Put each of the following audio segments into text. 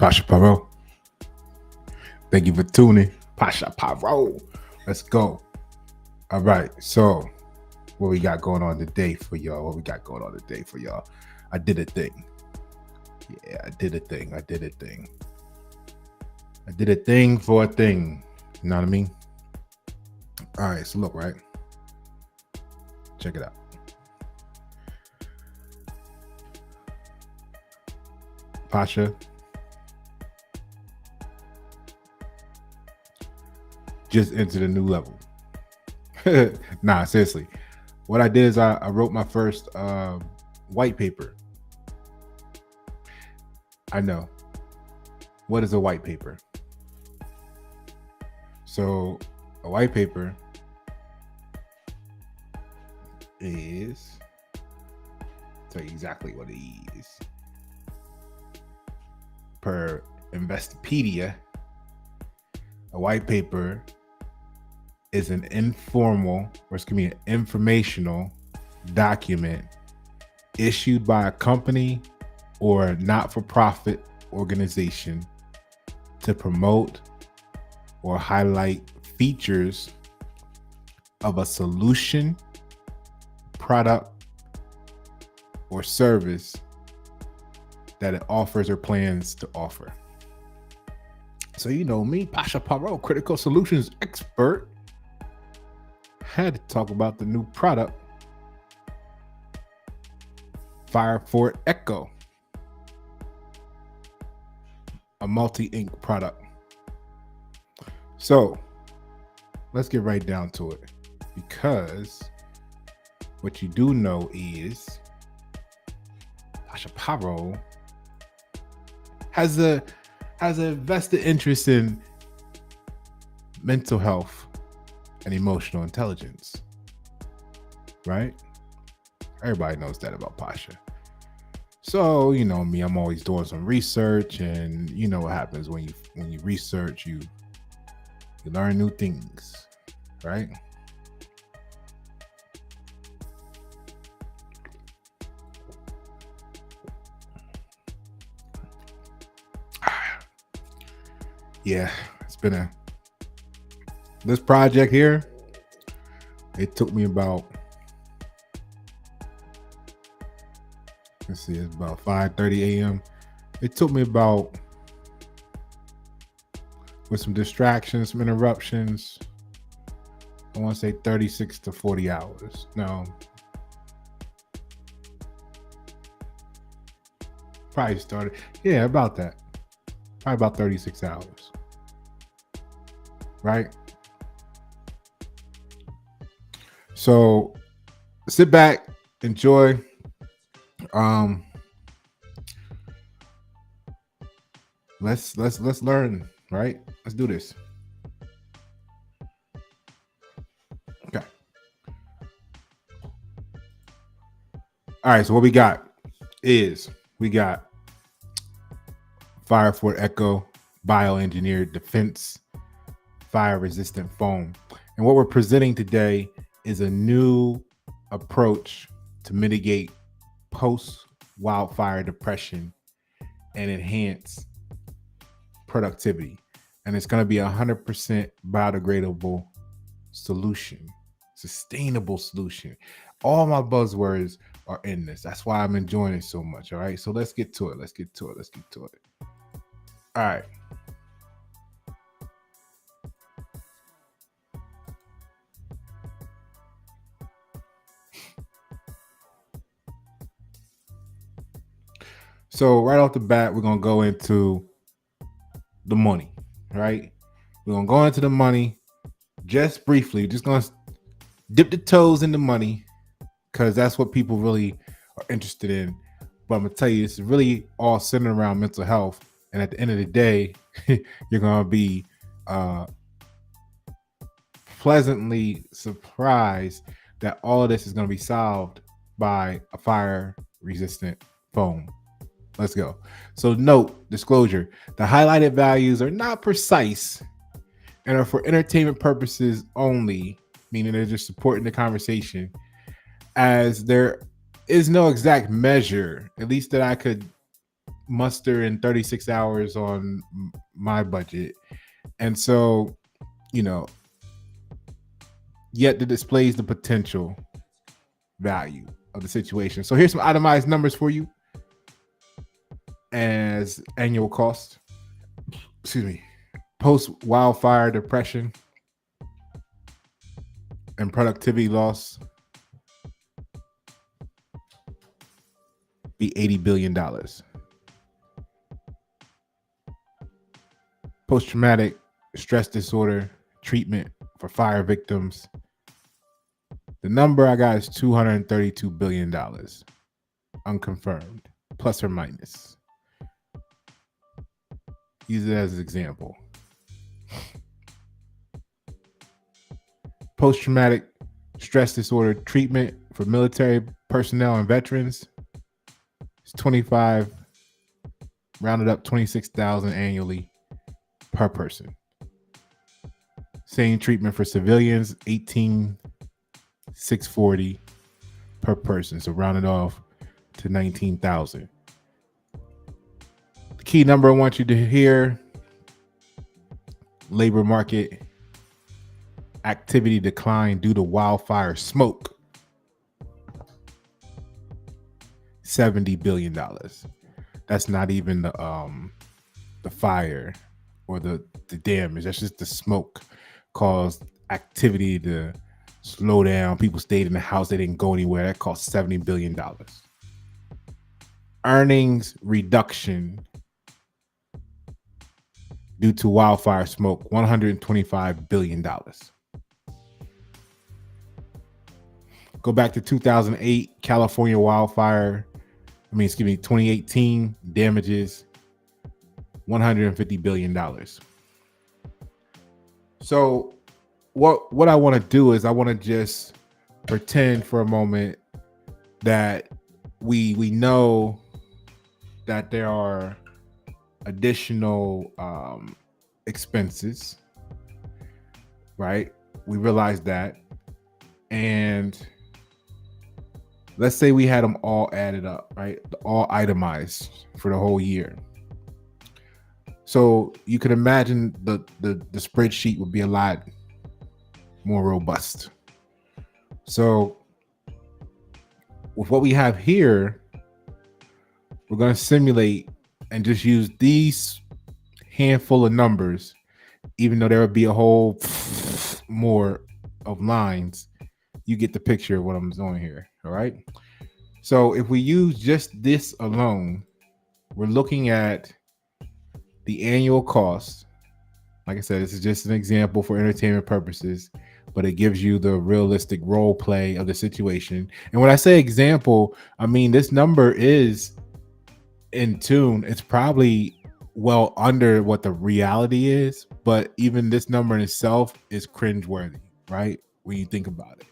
Pasha Paro. Thank you for tuning. Pasha Paro. Let's go. All right. So, what we got going on today for y'all? I did a thing. Yeah, I did a thing. I did a thing for a thing. You know what I mean? All right. So, look, right? Check it out. Pasha just entered a new level. Nah, seriously. What I did is I wrote my first white paper. I know. What is a white paper? So a white paper is, tell you exactly what it is. Per Investopedia, a white paper is an informal, or it's going to be an informational document issued by a company or not-for-profit organization to promote or highlight features of a solution, product, or service that it offers or plans to offer. So you know me, Pasha Paro, critical solutions expert, had to talk about the new product, FireFort Eco, a multi-ink product. So let's get right down to it, because what you do know is Pasha Paro has a vested interest in mental health and emotional intelligence, right? Everybody knows that about Pasha. So you know me, I'm always doing some research, and you know what happens when you research, you learn new things, right? Yeah, it's been this project here, it took me about, let's see, it's about 5:30 a.m. It took me about, with some distractions, some interruptions, I want to say 36 to 40 hours. No, probably started, yeah, about that. Probably about 36 hours. Right? So sit back, enjoy. Let's learn, right? Let's do this. Okay. All right, so what we got is FireFort Eco bioengineered defense fire-resistant foam. And what we're presenting today is a new approach to mitigate post-wildfire depression and enhance productivity. And it's going to be 100% biodegradable solution, sustainable solution. All my buzzwords are in this. That's why I'm enjoying it so much. All right, so let's get to it. All right. So right off the bat, we're going to go into the money, right? We're going to go into the money just briefly. Just going to dip the toes in the money, because that's what people really are interested in. But I'm going to tell you, it's really all centered around mental health. And at the end of the day, you're going to be pleasantly surprised that all of this is going to be solved by a fire-resistant foam. Let's go. So note, disclosure, the highlighted values are not precise and are for entertainment purposes only, meaning they're just supporting the conversation, as there is no exact measure, at least that I could muster in 36 hours on my budget. And so, yet it displays the potential value of the situation. So here's some itemized numbers for you as annual cost. Excuse me. Post wildfire depression and productivity loss be $80 billion. Post-traumatic stress disorder treatment for fire victims. The number I got is $232 billion, unconfirmed, plus or minus. Use it as an example. Post-traumatic stress disorder treatment for military personnel and veterans is 25, rounded up 26,000 annually per person. Same treatment for civilians, 18,640 per person, so rounded off to 19,000. The key number I want you to hear: labor market activity decline due to wildfire smoke, $70 billion. That's not even the fire or the damage. That's just the smoke caused activity to slow down. People stayed in the house. They didn't go anywhere. That cost $70 billion. Earnings reduction due to wildfire smoke, $125 billion. Go back to 2008, California wildfire. 2018 damages, $150 billion. So what I want to do is I want to just pretend for a moment that we know that there are additional expenses, right? We realize that. And let's say we had them all added up, right? All itemized for the whole year. So you can imagine the spreadsheet would be a lot more robust. So with what we have here, we're going to simulate and just use these handful of numbers, even though there would be a whole more of lines. You get the picture of what I'm doing here. All right. So if we use just this alone, we're looking at the annual cost. Like I said, this is just an example for entertainment purposes, but it gives you the realistic role play of the situation. And when I say example, I mean this number is in tune. It's probably well under what the reality is, but even this number in itself is cringeworthy, right? When you think about it.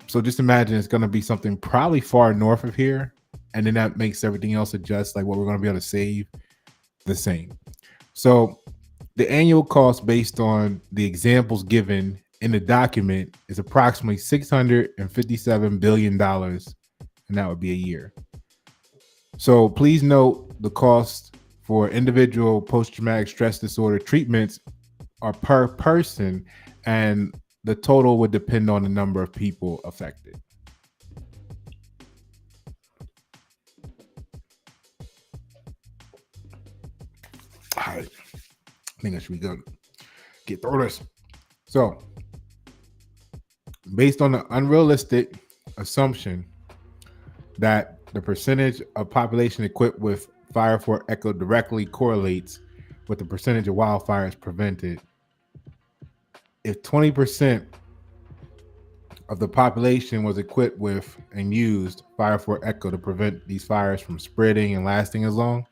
So just imagine it's going to be something probably far north of here, and then that makes everything else adjust, like what we're going to be able to save, the same. So the annual cost based on the examples given in the document is approximately $657 billion, and that would be a year. So please note the cost for individual post-traumatic stress disorder treatments are per person, and the total would depend on the number of people affected. All right. I think I should be good. Get through this. So, based on the unrealistic assumption that the percentage of population equipped with FireFort Eco directly correlates with the percentage of wildfires prevented, if 20% of the population was equipped with and used FireFort Eco to prevent these fires from spreading and lasting as long,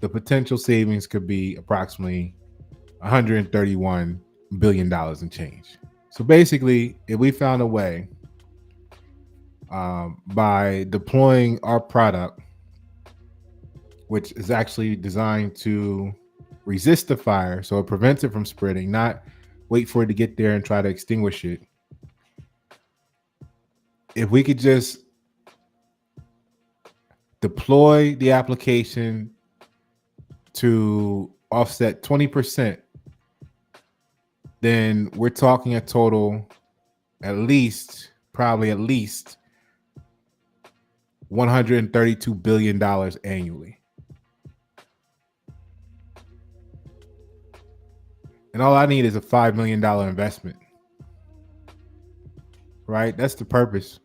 the potential savings could be approximately $131 billion in change. So basically, if we found a way by deploying our product, which is actually designed to resist the fire, so it prevents it from spreading, not wait for it to get there and try to extinguish it. If we could just deploy the application to offset 20%, then we're talking a total probably at least $132 billion annually. And all I need is a $5 million investment, right? That's the purpose.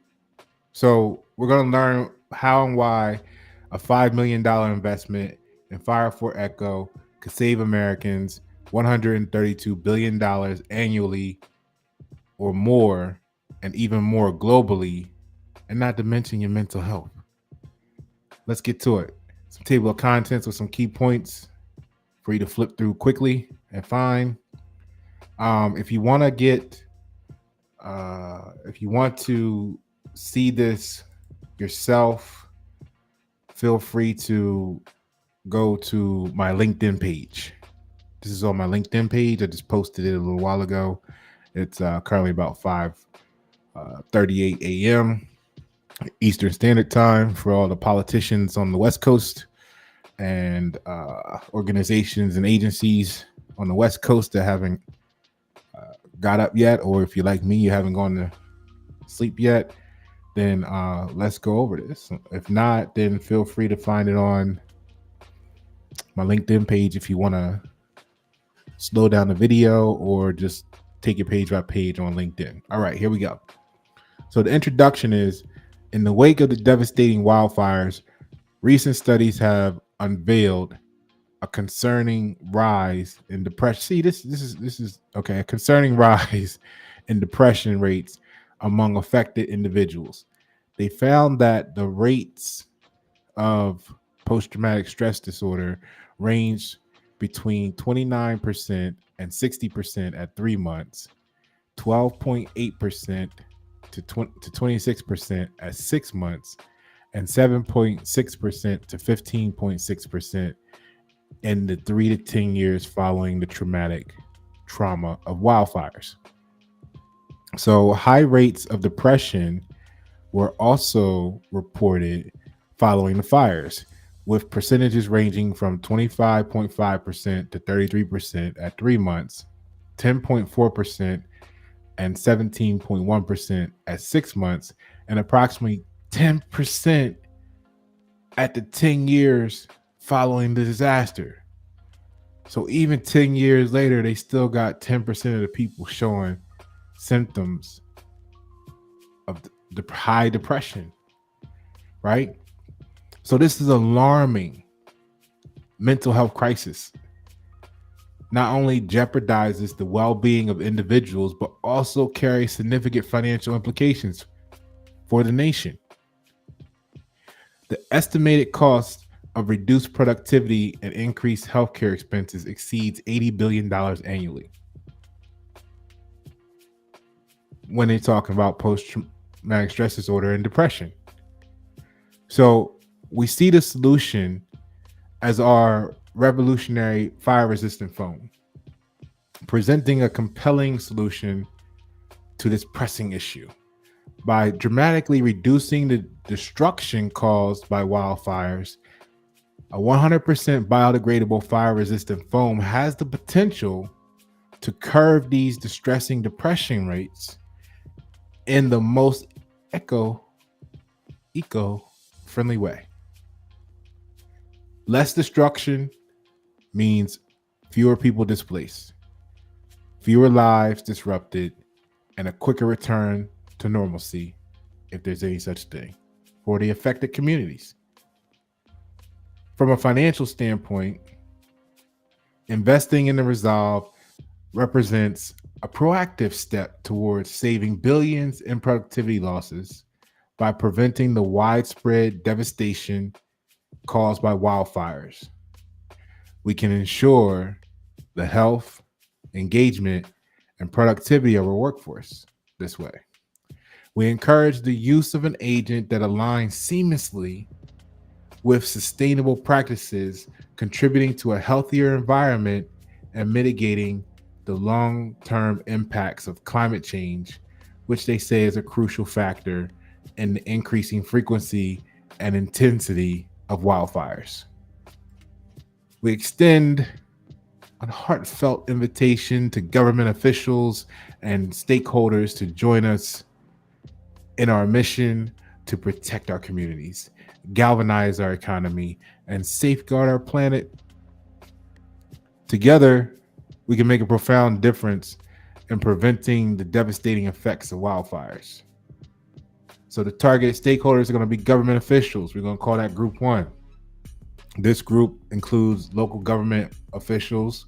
So we're going to learn how and why a $5 million investment in FireFort Eco could save Americans $132 billion annually or more, and even more globally, and not to mention your mental health. Let's get to it. Some table of contents with some key points for you to flip through quickly and find. If you want to see this yourself, feel free to go to my LinkedIn page. This is on my LinkedIn page. I just posted it a little while ago. It's currently about 5:38 a.m. Eastern Standard Time for all the politicians on the West Coast and organizations and agencies on the West Coast that haven't got up yet, or if you're like me, you haven't gone to sleep yet, then let's go over this. If not, then feel free to find it on my LinkedIn page if you want to slow down the video or just take it page by page on LinkedIn. All right, here we go. So the introduction is, in the wake of the devastating wildfires, recent studies have unveiled a concerning rise in depression. See, this is okay. A concerning rise in depression rates among affected individuals. They found that the rates of post-traumatic stress disorder ranged between 29% and 60% at 3 months, 12.8% to 26% at 6 months, and 7.6% to 15.6% in the 3 to 10 years following the traumatic trauma of wildfires. So high rates of depression were also reported following the fires, with percentages ranging from 25.5% to 33% at 3 months, 10.4% and 17.1% at 6 months, and approximately 10% at the 10 years following the disaster. So even 10 years later, they still got 10% of the people showing symptoms of the high depression, right? So this is alarming mental health crisis. Not only jeopardizes the well-being of individuals, but also carries significant financial implications for the nation. The estimated cost of reduced productivity and increased healthcare expenses exceeds $80 billion annually. When they're talking about post-traumatic stress disorder and depression. So we see the solution as our revolutionary fire-resistant foam, presenting a compelling solution to this pressing issue. By dramatically reducing the destruction caused by wildfires, a 100% biodegradable fire-resistant foam has the potential to curb these distressing depression rates in the most eco-friendly way. Less destruction means fewer people displaced, fewer lives disrupted, and a quicker return to normalcy, if there's any such thing, for the affected communities. From a financial standpoint, investing in the resolve represents a proactive step towards saving billions in productivity losses by preventing the widespread devastation caused by wildfires. We can ensure the health, engagement, and productivity of our workforce this way. We encourage the use of an agent that aligns seamlessly with sustainable practices, contributing to a healthier environment and mitigating the long-term impacts of climate change, which they say is a crucial factor in the increasing frequency and intensity of wildfires. We extend a heartfelt invitation to government officials and stakeholders to join us in our mission to protect our communities, galvanize our economy, and safeguard our planet. Together, we can make a profound difference in preventing the devastating effects of wildfires. So the target stakeholders are going to be government officials. We're going to call that group 1. This group includes local government officials,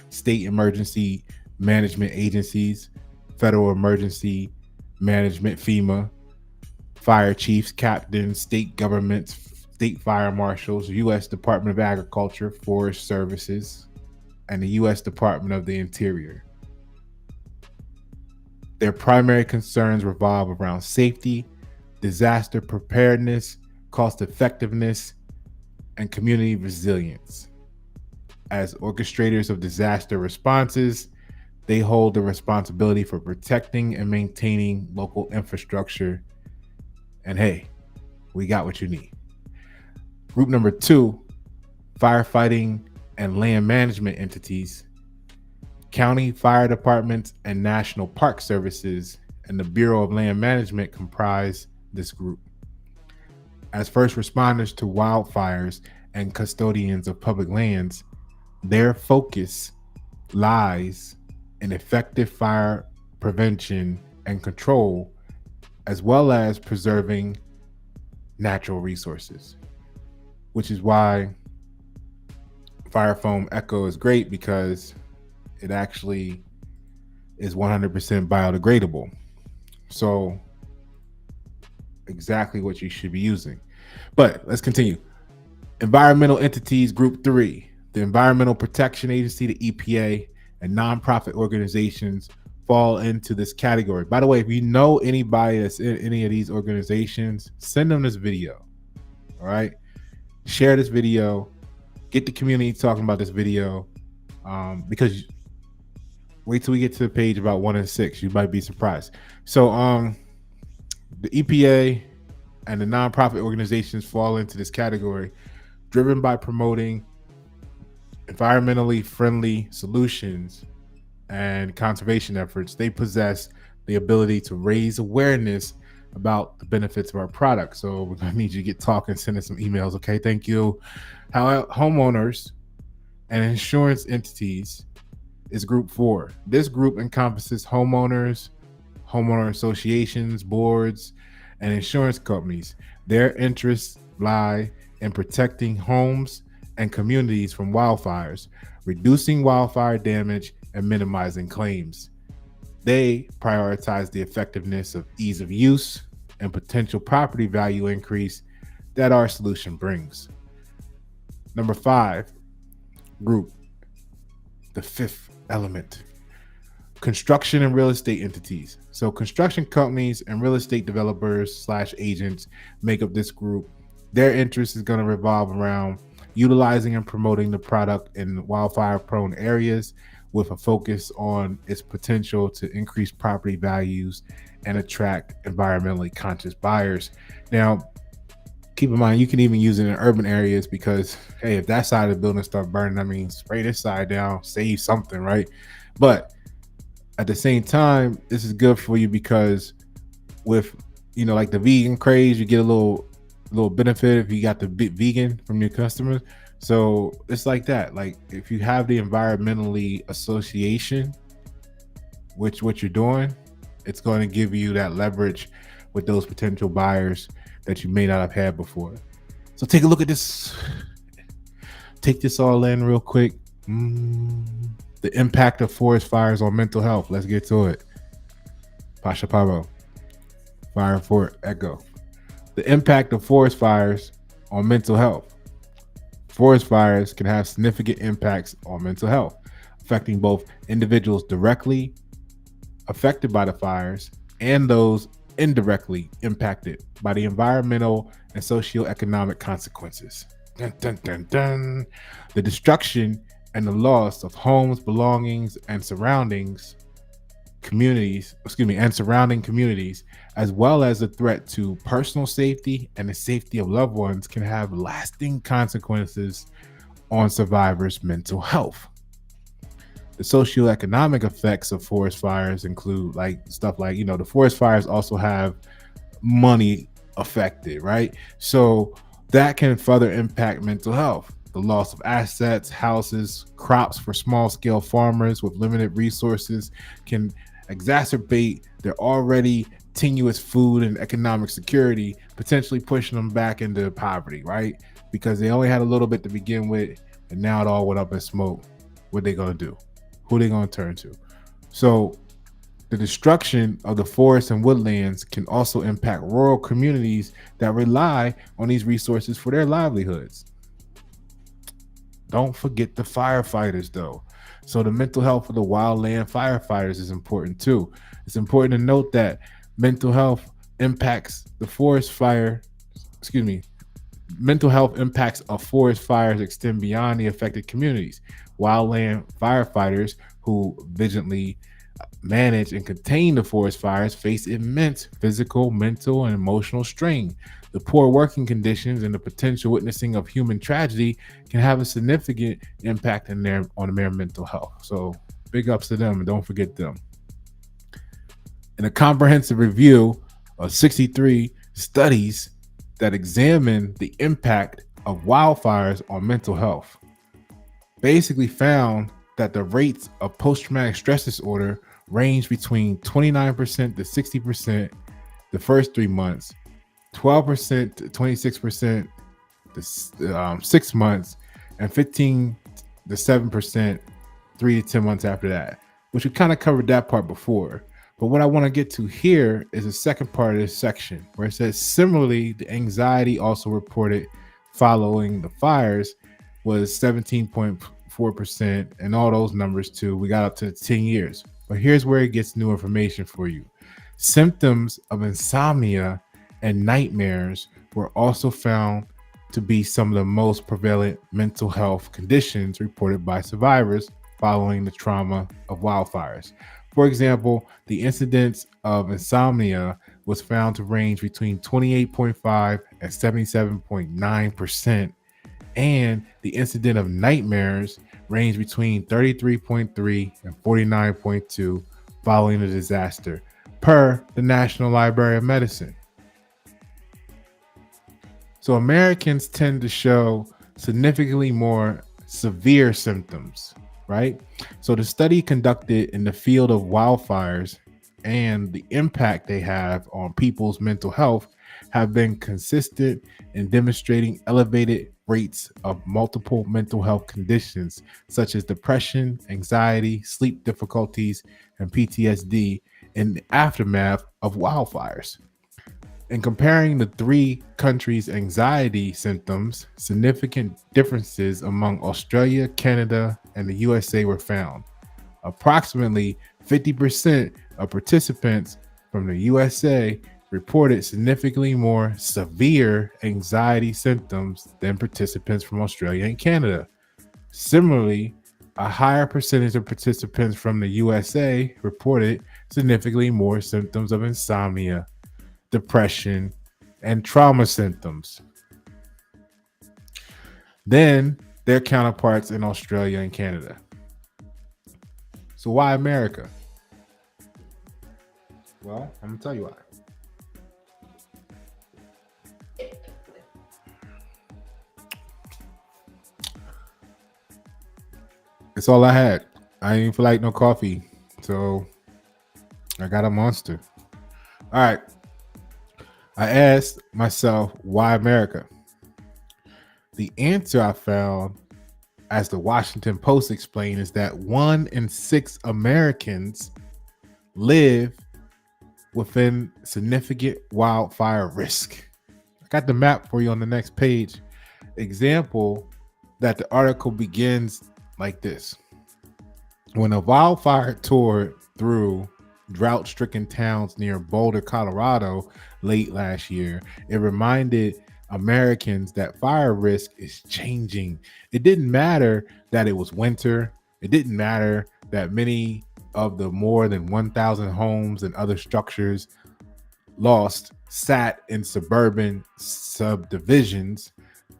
state emergency management agencies, federal emergency management, FEMA, fire chiefs, captains, state governments, state fire marshals, U.S. Department of Agriculture, Forest Services, and the U.S. Department of the Interior. Their primary concerns revolve around safety, disaster preparedness, cost effectiveness, and community resilience. As orchestrators of disaster responses, they hold the responsibility for protecting and maintaining local infrastructure. And hey, we got what you need. Group number 2, firefighting and land management entities. County fire departments and National Park Services and the Bureau of Land Management comprise this group. As first responders to wildfires and custodians of public lands, their focus lies in effective fire prevention and control, as well as preserving natural resources, which is why FireFort Eco is great, because it actually is 100% biodegradable. So exactly what you should be using. But let's continue. Environmental entities, group 3, the Environmental Protection Agency, the EPA, and nonprofit organizations fall into this category. By the way, if you know anybody that's in any of these organizations, send them this video. All right, share this video, get the community talking about this video, because wait till we get to the page about 1 and 6, you might be surprised. So the EPA and the nonprofit organizations fall into this category, driven by promoting environmentally friendly solutions and conservation efforts. They possess the ability to raise awareness about the benefits of our product. So we're gonna need you to get talking, send us some emails. Okay, thank you. How homeowners and insurance entities is group 4. This group encompasses homeowners, homeowner associations, boards, and insurance companies. Their interests lie in protecting homes and communities from wildfires, reducing wildfire damage, and minimizing claims. They prioritize the effectiveness of ease of use and potential property value increase that our solution brings. Number 5 group, the 5th element, construction and real estate entities. So construction companies and real estate developers / agents make up this group. Their interest is going to revolve around utilizing and promoting the product in wildfire prone areas, with a focus on its potential to increase property values and attract environmentally conscious buyers. Now, keep in mind, you can even use it in urban areas, because hey, if that side of the building start burning, I mean, spray this side down, save something, right? But at the same time, this is good for you, because with, you know, like the vegan craze, you get a little benefit if you got the vegan from your customers. So it's like that. Like if you have the environmentally association, which what you're doing, it's going to give you that leverage with those potential buyers that you may not have had before. So take a look at this. Take this all in real quick. The impact of forest fires on mental health. Let's get to it. Pasha Pavo, FireFort Eco. The impact of forest fires on mental health. Forest fires can have significant impacts on mental health, affecting both individuals directly affected by the fires and those indirectly impacted by the environmental and socioeconomic consequences. Dun, dun, dun, dun. The destruction and the loss of homes, belongings, and surroundings and surrounding communities, as well as the threat to personal safety and the safety of loved ones, can have lasting consequences on survivors' mental health. The socioeconomic effects of forest fires include the forest fires also have money affected, right? So that can further impact mental health. The loss of assets, houses, crops for small scale farmers with limited resources can exacerbate their already tenuous food and economic security, potentially pushing them back into poverty, right? Because they only had a little bit to begin with, and now it all went up in smoke. What they gonna do? Who they gonna turn to? So the destruction of the forests and woodlands can also impact rural communities that rely on these resources for their livelihoods. Don't forget the firefighters, though. So the mental health of the wildland firefighters is important too. It's important to note that mental health impacts the forest fire, excuse me, mental health impacts of forest fires extend beyond the affected communities. Wildland firefighters who vigilantly manage and contain the forest fires face immense physical, mental, and emotional strain. The poor working conditions and the potential witnessing of human tragedy can have a significant impact on their mental health. So big ups to them, and don't forget them. In a comprehensive review of 63 studies that examine the impact of wildfires on mental health, basically found that the rates of post-traumatic stress disorder range between 29% to 60% the first 3 months, 12% to 26% the 6 months, and 15 to 7% 3 to 10 months after that, which we kind of covered that part before. But what I want to get to here is the second part of this section where it says, similarly, the anxiety also reported following the fires was 17.4%, and all those numbers too. We got up to 10 years. But here's where it gets new information for you. Symptoms of insomnia and nightmares were also found to be some of the most prevalent mental health conditions reported by survivors following the trauma of wildfires. For example, the incidence of insomnia was found to range between 28.5 and 77.9%, and the incidence of nightmares ranged between 33.3 and 49.2 following the disaster, per the National Library of Medicine. So Americans tend to show significantly more severe symptoms, right? So the study conducted in the field of wildfires and the impact they have on people's mental health have been consistent in demonstrating elevated rates of multiple mental health conditions such as depression, anxiety, sleep difficulties, and PTSD in the aftermath of wildfires. In comparing the three countries' anxiety symptoms, significant differences among Australia, Canada, and the USA were found. Approximately 50% of participants from the USA reported significantly more severe anxiety symptoms than participants from Australia and Canada. Similarly, a higher percentage of participants from the USA reported significantly more symptoms of insomnia, depression, and trauma symptoms than their counterparts in Australia and Canada. So why America? Well, I'm gonna tell you why. It's all I had. I didn't feel like no coffee, so I got a Monster. All right. I asked myself, why America? The answer I found, as the Washington Post explained, is that 1 in 6 Americans live within significant wildfire risk. I got the map for you on the next page. Example that the article begins like this. When a wildfire tore through drought-stricken towns near Boulder, Colorado late last year, it reminded Americans that fire risk is changing. It didn't matter that it was winter. It didn't matter that many of the more than 1,000 homes and other structures lost sat in suburban subdivisions,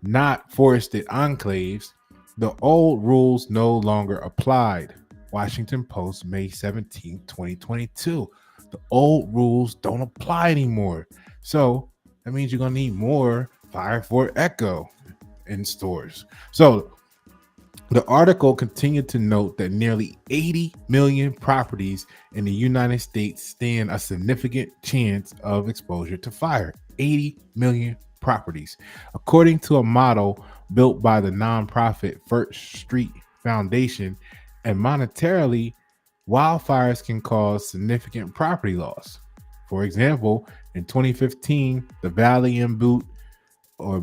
not forested enclaves, the old rules no longer applied. Washington Post, May 17, 2022. The old rules don't apply anymore. So that means you're going to need more FireFort Eco in stores. So the article continued to note that nearly 80 million properties in the United States stand a significant chance of exposure to fire. 80 million properties. According to a model built by the nonprofit First Street Foundation, and monetarily, wildfires can cause significant property loss. For example, in 2015, the Valley and Butte or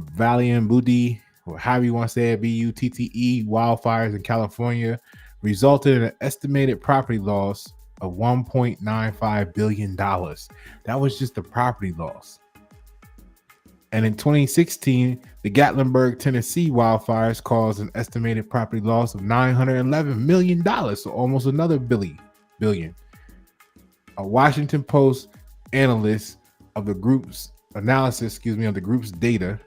however you want to say it, BUTTE wildfires in California resulted in an estimated property loss of $1.95 billion. That was just the property loss. And in 2016, the Gatlinburg, Tennessee wildfires caused an estimated property loss of $911 million, so almost another billion. A Washington Post analyst of the group's analysis, of the group's data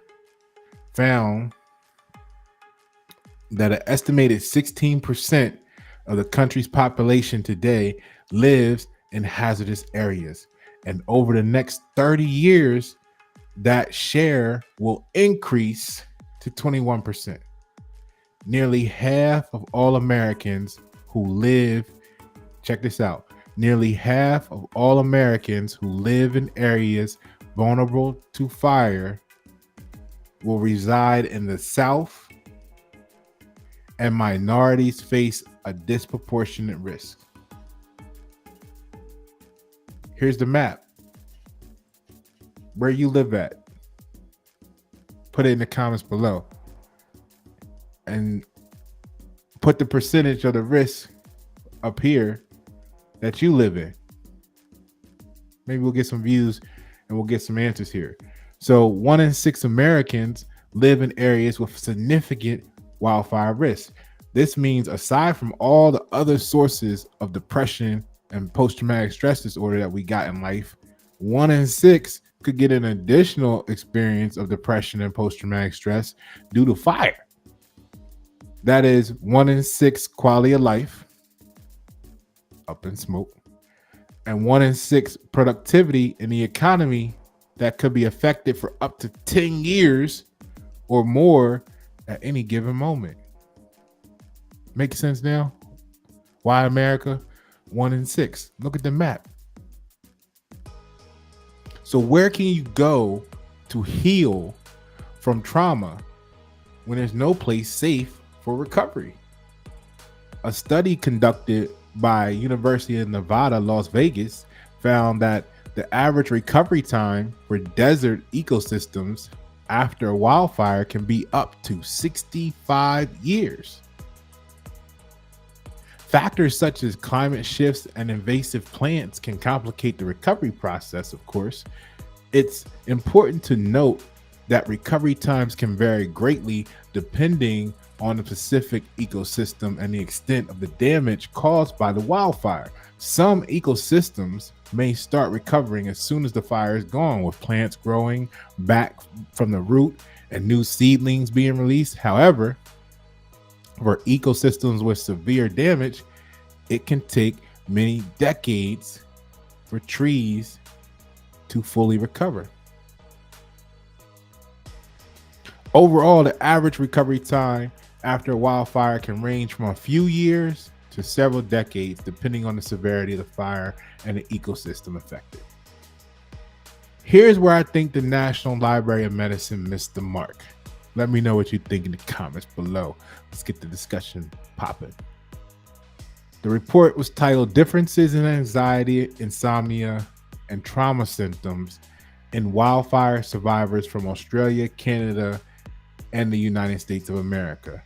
found that an estimated 16% of the country's population today lives in hazardous areas. And over the next 30 years, that share will increase to 21%. Nearly half of all Americans who live, check this out, nearly half of all Americans who live in areas vulnerable to fire will reside in the South, and minorities face a disproportionate risk. Here's the map. Where you live at, put it in the comments below, and put the percentage of the risk up here that you live in. Maybe we'll get some views and we'll get some answers here. So 1 in 6 Americans live in areas with significant wildfire risk. This means aside from all the other sources of depression and post-traumatic stress disorder that we got in life, 1 in 6 could get an additional experience of depression and post-traumatic stress due to fire. That is 1 in 6 quality of life up in smoke, and 1 in 6 productivity in the economy that could be affected for up to 10 years or more at any given moment. Make sense now? Why America? 1 in 6. Look at the map. So where can you go to heal from trauma when there's no place safe for recovery? A study conducted by University of Nevada, Las Vegas, found that the average recovery time for desert ecosystems after a wildfire can be up to 65 years. Factors such as climate shifts and invasive plants can complicate the recovery process, of course. It's important to note that recovery times can vary greatly depending on the specific ecosystem and the extent of the damage caused by the wildfire. Some ecosystems may start recovering as soon as the fire is gone, with plants growing back from the root and new seedlings being released. However, for ecosystems with severe damage, it can take many decades for trees to fully recover. Overall, the average recovery time after a wildfire can range from a few years to several decades, depending on the severity of the fire and the ecosystem affected. Here's where I think the National Library of Medicine missed the mark. Let me know what you think in the comments below. Let's get the discussion popping. The report was titled Differences in Anxiety, Insomnia, and Trauma Symptoms in Wildfire Survivors from Australia, Canada, and the United States of America.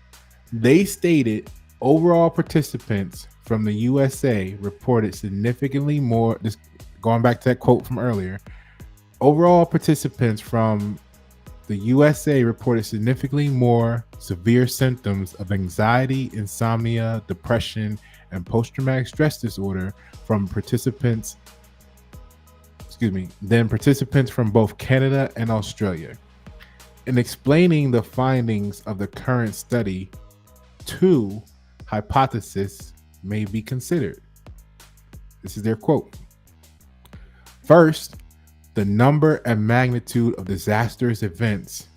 They stated overall participants from the USA reported significantly more, this, going back to that quote from earlier, overall participants from the USA reported significantly more severe symptoms of anxiety, insomnia, depression, and post-traumatic stress disorder from participants from both Canada and Australia. In explaining the findings of the current study, two hypotheses may be considered. This is their quote. First, the number and magnitude of disastrous events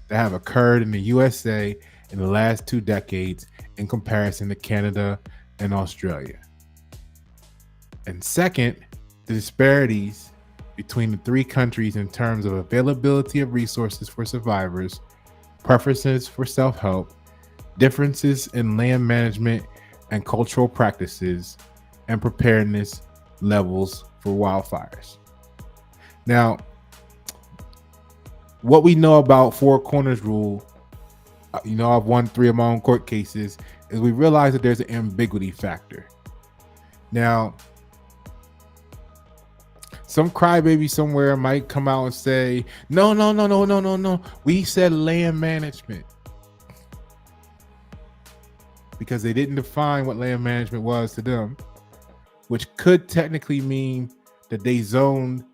that have occurred in the USA in the last 2 decades in comparison to Canada and Australia. And second, the disparities between the 3 countries in terms of availability of resources for survivors, preferences for self-help, differences in land management and cultural practices, and preparedness levels for wildfires. Now, what we know about Four Corners rule, I've won 3 of my own court cases, is we realize that there's an ambiguity factor. Now, some crybaby somewhere might come out and say, no, we said land management. Because they didn't define what land management was to them, which could technically mean that they zoned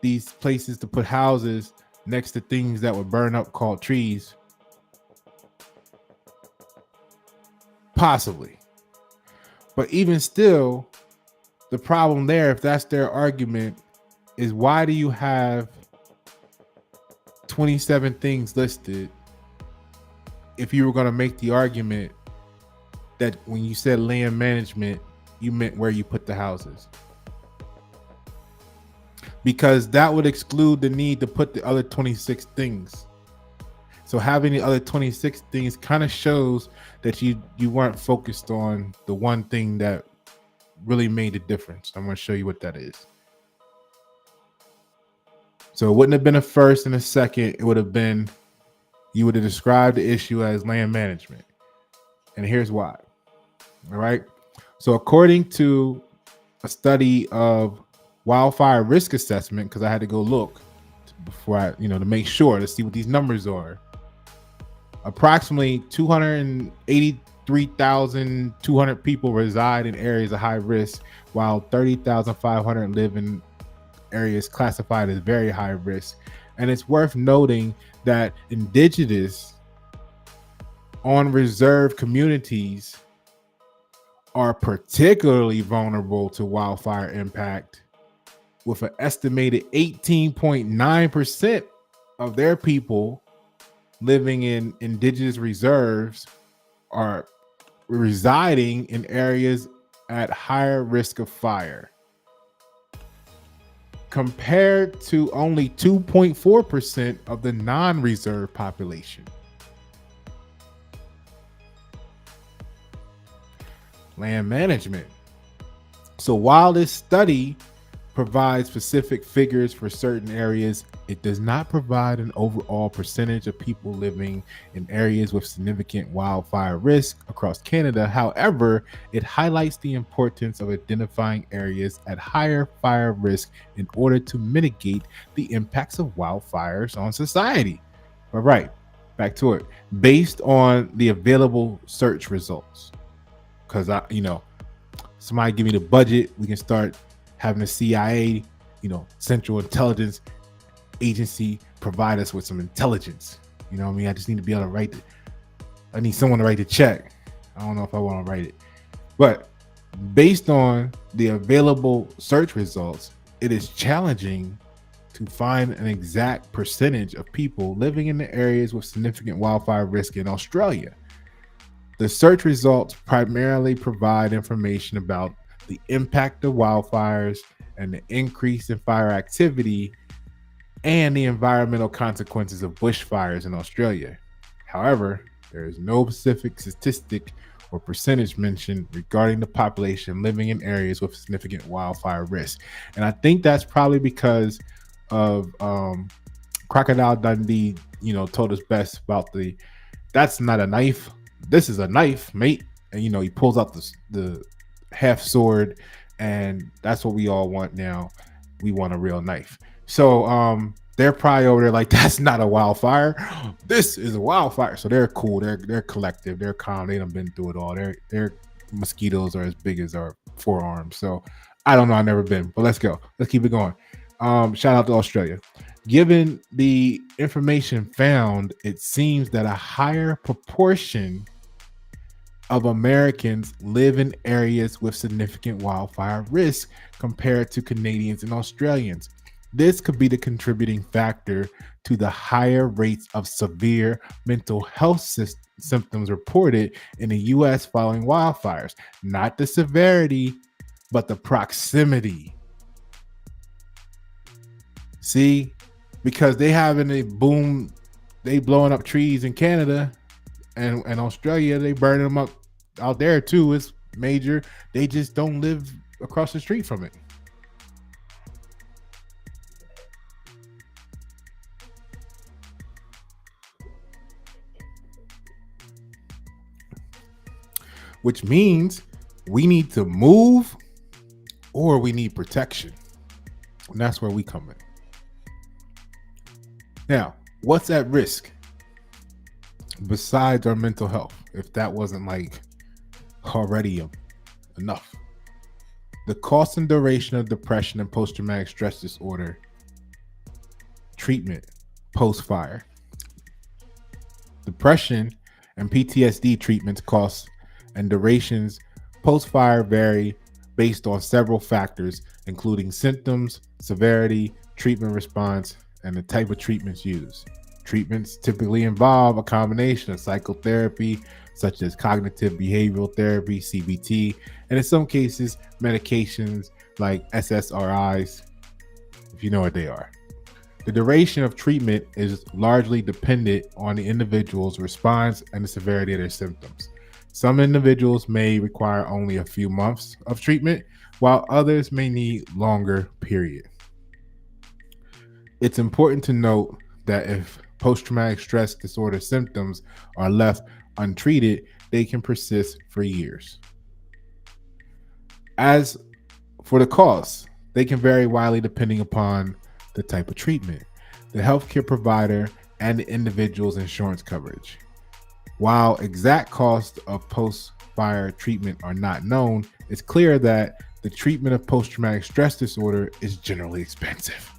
these places to put houses next to things that would burn up called trees. Possibly. But even still, the problem there, if that's their argument, is why do you have 27 things listed if you were going to make the argument that when you said land management, you meant where you put the houses? Because that would exclude the need to put the other 26 things. So having the other 26 things kind of shows that you weren't focused on the one thing that really made a difference. I'm going to show you what that is. So it wouldn't have been a first and a second. It would have been, you would have described the issue as land management. And here's why. All right. So according to a study of wildfire risk assessment, because I had to go look before I, to make sure to see what these numbers are. Approximately 283,200 people reside in areas of high risk, while 30,500 live in areas classified as very high risk. And it's worth noting that indigenous on reserve communities are particularly vulnerable to wildfire impact, with an estimated 18.9% of their people living in indigenous reserves are residing in areas at higher risk of fire, compared to only 2.4% of the non-reserve population. Land management. So while this study provides specific figures for certain areas, it does not provide an overall percentage of people living in areas with significant wildfire risk across Canada. However, it highlights the importance of identifying areas at higher fire risk in order to mitigate the impacts of wildfires on society. All right, back to it. Based on the available search results, because somebody give me the budget, we can start having the CIA, Central Intelligence Agency, provide us with some intelligence. I just need to be able to write it. I need someone to write the check. I don't know if I want to write it. But based on the available search results, it is challenging to find an exact percentage of people living in the areas with significant wildfire risk in Australia. The search results primarily provide information about the impact of wildfires and the increase in fire activity and the environmental consequences of bushfires in Australia. However, there is no specific statistic or percentage mentioned regarding the population living in areas with significant wildfire risk. And I think that's probably because of Crocodile Dundee, told us best about that's not a knife. This is a knife, mate. And, he pulls out the half sword, and that's what we all want now. We want a real knife. So they're probably over there like, that's not a wildfire, this is a wildfire. So they're cool, they're collective, they're calm, they done been through it all. They're mosquitoes are as big as our forearms. So I don't know. I've never been, but let's go. Let's keep it going. Shout out to Australia. Given the information found, it seems that a higher proportion of Americans live in areas with significant wildfire risk compared to Canadians and Australians. This could be the contributing factor to the higher rates of severe mental health symptoms reported in the US following wildfires. Not the severity, but the proximity. See, because they having a boom, they blowing up trees in Canada and Australia, they burning them up out there too. It's major. They just don't live across the street from it. Which means we need to move or we need protection. And that's where we come in. Now, what's at risk besides our mental health? If that wasn't like already enough. The cost and duration of depression and post-traumatic stress disorder treatment post-fire. Depression and PTSD treatments costs and durations post-fire vary based on several factors, including symptoms, severity, treatment response, and the type of treatments used. Treatments typically involve a combination of psychotherapy, such as cognitive behavioral therapy, CBT, and in some cases, medications like SSRIs, if you know what they are. The duration of treatment is largely dependent on the individual's response and the severity of their symptoms. Some individuals may require only a few months of treatment, while others may need longer period. It's important to note that if post-traumatic stress disorder symptoms are left untreated, they can persist for years. As for the costs, they can vary widely depending upon the type of treatment, the healthcare provider, and the individual's insurance coverage. While exact costs of post-fire treatment are not known, it's clear that the treatment of post-traumatic stress disorder is generally expensive.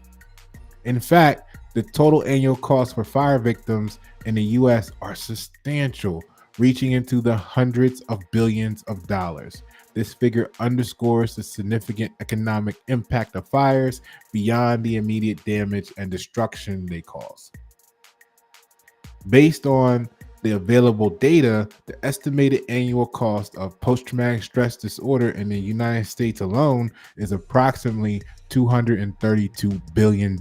In fact, the total annual costs for fire victims in the US are substantial, reaching into the hundreds of billions of dollars. This figure underscores the significant economic impact of fires beyond the immediate damage and destruction they cause. Based on the available data, the estimated annual cost of post-traumatic stress disorder in the United States alone is approximately $232 billion.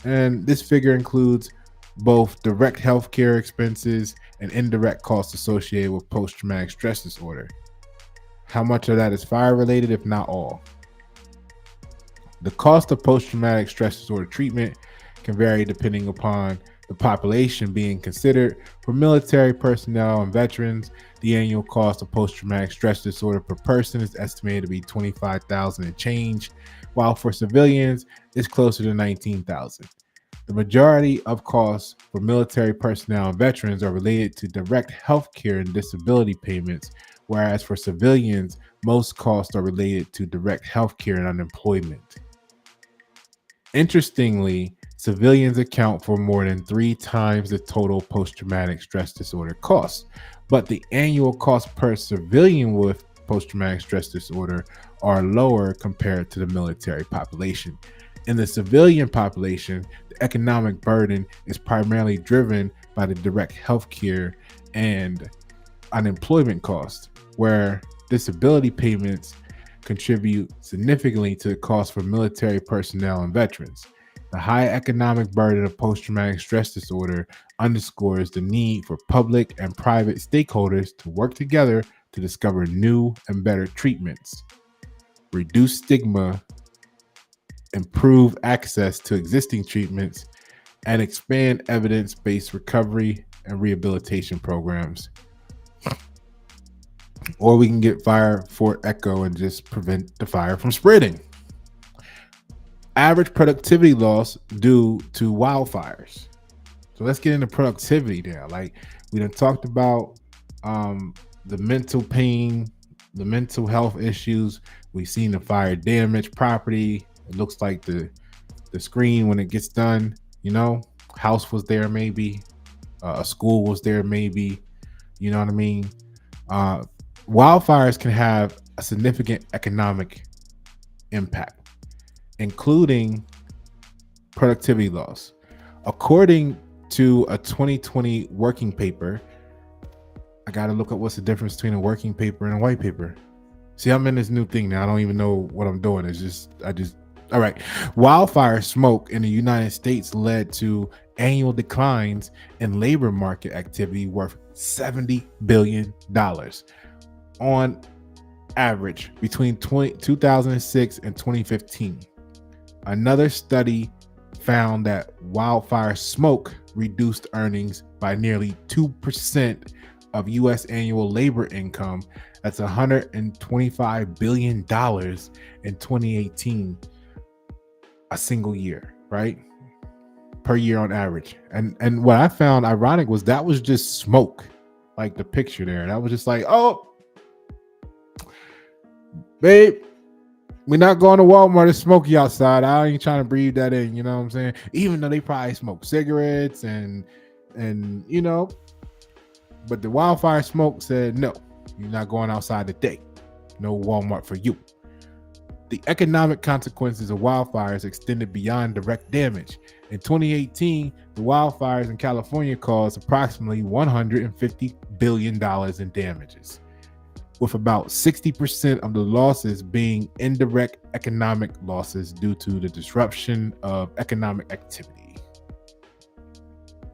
And this figure includes both direct healthcare expenses and indirect costs associated with post-traumatic stress disorder. How much of that is fire-related, if not all? The cost of post-traumatic stress disorder treatment can vary depending upon the population being considered. For military personnel and veterans, the annual cost of post-traumatic stress disorder per person is estimated to be $25,000 and change, while for civilians, it's closer to $19,000. The majority of costs for military personnel and veterans are related to direct health care and disability payments, whereas for civilians, most costs are related to direct health care and unemployment. Interestingly, civilians account for more than 3 times the total post-traumatic stress disorder costs, but the annual cost per civilian with post-traumatic stress disorder are lower compared to the military population. In the civilian population, the economic burden is primarily driven by the direct health care and unemployment costs, where disability payments contribute significantly to the cost for military personnel and veterans. The high economic burden of post-traumatic stress disorder underscores the need for public and private stakeholders to work together to discover new and better treatments, reduce stigma, improve access to existing treatments, and expand evidence-based recovery and rehabilitation programs. Or we can get FireFort Eco and just prevent the fire from spreading. Average productivity loss due to wildfires. So let's get into productivity now. Like we done talked about the mental pain, the mental health issues. We've seen the fire damage property. It looks like the screen when it gets done, house was there maybe, a school was there maybe, you know what I mean? Wildfires can have a significant economic impact, including productivity loss. According to a 2020 working paper, I got to look up what's the difference between a working paper and a white paper. See, I'm in this new thing now. I don't even know what I'm doing. All right. Wildfire smoke in the United States led to annual declines in labor market activity worth $70 billion on average between 2006 and 2015. Another study found that wildfire smoke reduced earnings by nearly 2% of U.S. annual labor income. That's $125 billion in 2018, a single year, right? Per year on average. And what I found ironic was that was just smoke, like the picture there. That was just like, oh, babe, we're not going to Walmart. It's smoky outside. I ain't trying to breathe that in. You know what I'm saying? Even though they probably smoke cigarettes and but the wildfire smoke said, no, you're not going outside today. No Walmart for you. The economic consequences of wildfires extended beyond direct damage. In 2018, the wildfires in California caused approximately $150 billion in damages, with about 60% of the losses being indirect economic losses due to the disruption of economic activity.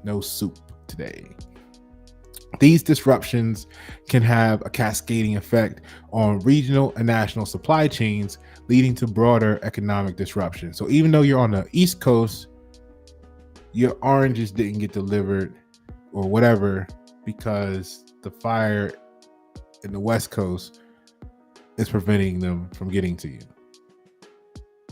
No soup today. These disruptions can have a cascading effect on regional and national supply chains, leading to broader economic disruption. So even though you're on the East Coast, your oranges didn't get delivered or whatever because the fire in the West Coast is preventing them from getting to you.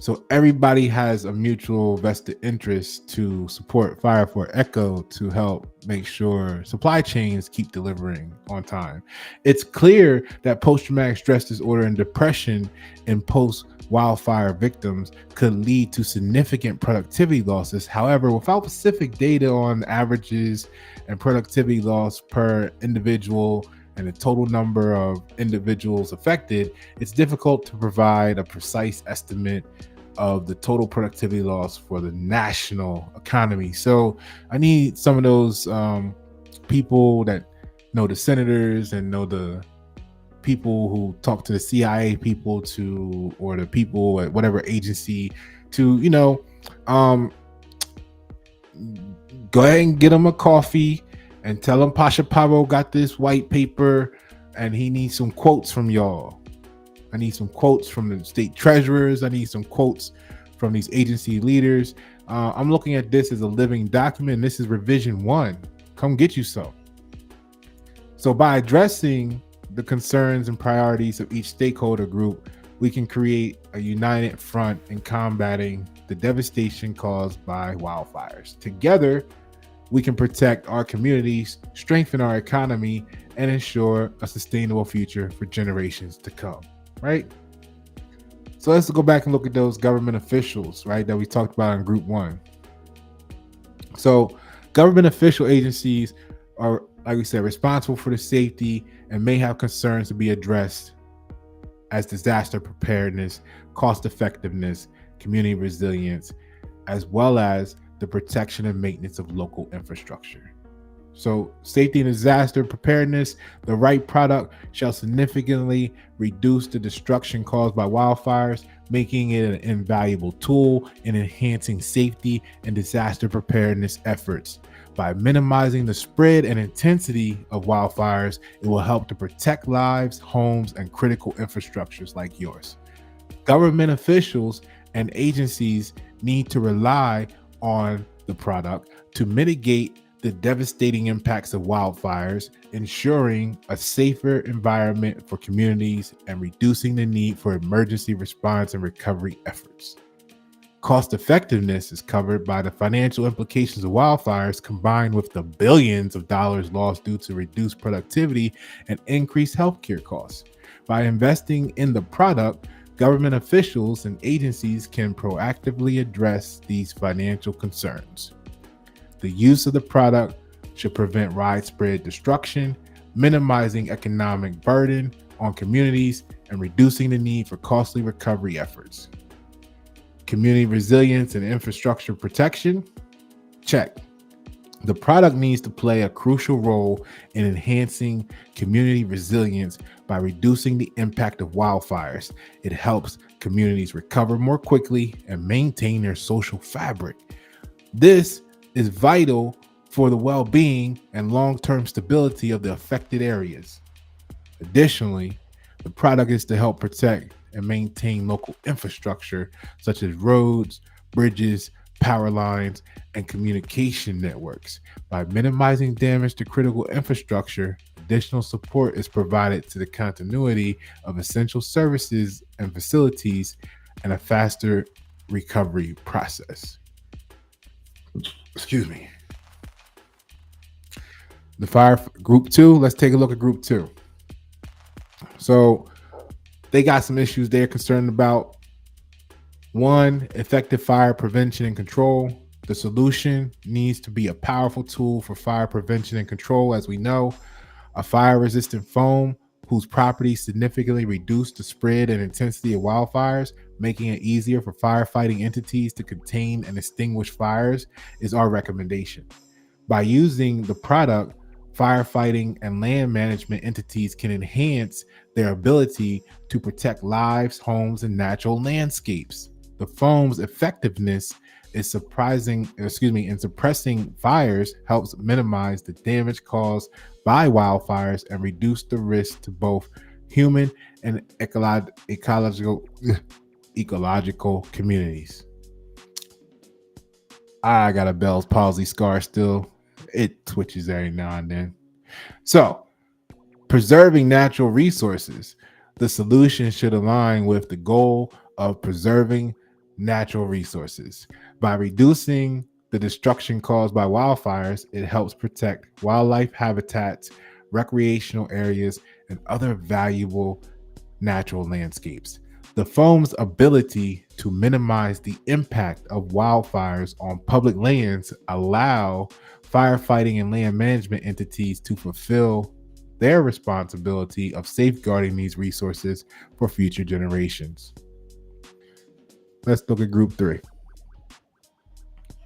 So everybody has a mutual vested interest to support FireFort Eco to help make sure supply chains keep delivering on time. It's clear that post-traumatic stress disorder and depression in post-wildfire victims could lead to significant productivity losses. However, without specific data on averages and productivity loss per individual and the total number of individuals affected, it's difficult to provide a precise estimate of the total productivity loss for the national economy. So I need some of those people that know the senators and know the people who talk to the CIA people or the people at whatever agency to, go ahead and get them a coffee and tell them Pasha Paro got this white paper and he needs some quotes from y'all. I need some quotes from the state treasurers. I need some quotes from these agency leaders. I'm looking at this as a living document. This is revision 1. Come get you some. So by addressing the concerns and priorities of each stakeholder group, we can create a united front in combating the devastation caused by wildfires. Together, we can protect our communities, strengthen our economy, and ensure a sustainable future for generations to come, right? So let's go back and look at those government officials, right, that we talked about in group 1. So government official agencies are, like we said, responsible for the safety and may have concerns to be addressed as disaster preparedness, cost effectiveness, community resilience, as well as the protection and maintenance of local infrastructure. So safety and disaster preparedness, the right product shall significantly reduce the destruction caused by wildfires, making it an invaluable tool in enhancing safety and disaster preparedness efforts. By minimizing the spread and intensity of wildfires, it will help to protect lives, homes, and critical infrastructures like yours. Government officials and agencies need to rely on the product to mitigate the devastating impacts of wildfires, ensuring a safer environment for communities and reducing the need for emergency response and recovery efforts. Cost effectiveness is covered by the financial implications of wildfires combined with the billions of dollars lost due to reduced productivity and increased healthcare costs. By investing in the product, government officials and agencies can proactively address these financial concerns. The use of the product should prevent widespread destruction, minimizing economic burden on communities and reducing the need for costly recovery efforts. Community resilience and infrastructure protection? Check. The product needs to play a crucial role in enhancing community resilience by reducing the impact of wildfires. It helps communities recover more quickly and maintain their social fabric. This is vital for the well-being and long-term stability of the affected areas. Additionally, the product is to help protect and maintain local infrastructure such as roads, bridges, power lines, and communication networks. By minimizing damage to critical infrastructure, additional support is provided to the continuity of essential services and facilities and a faster recovery process. Excuse me. The fire group 2, let's take a look at group 2. So they got some issues they're concerned about. One, effective fire prevention and control. The solution needs to be a powerful tool for fire prevention and control. As we know, a fire-resistant foam whose properties significantly reduce the spread and intensity of wildfires, making it easier for firefighting entities to contain and extinguish fires, is our recommendation. By using the product, firefighting and land management entities can enhance their ability to protect lives, homes, and natural landscapes. The foam's effectiveness in suppressing fires helps minimize the damage caused by wildfires and reduce the risk to both human and ecological communities. I got a Bell's palsy scar still. It twitches every now and then. So, preserving natural resources. The solution should align with the goal of preserving natural resources. By reducing the destruction caused by wildfires, it helps protect wildlife habitats, recreational areas, and other valuable natural landscapes. The foam's ability to minimize the impact of wildfires on public lands allow firefighting and land management entities to fulfill their responsibility of safeguarding these resources for future generations. Let's look at group 3.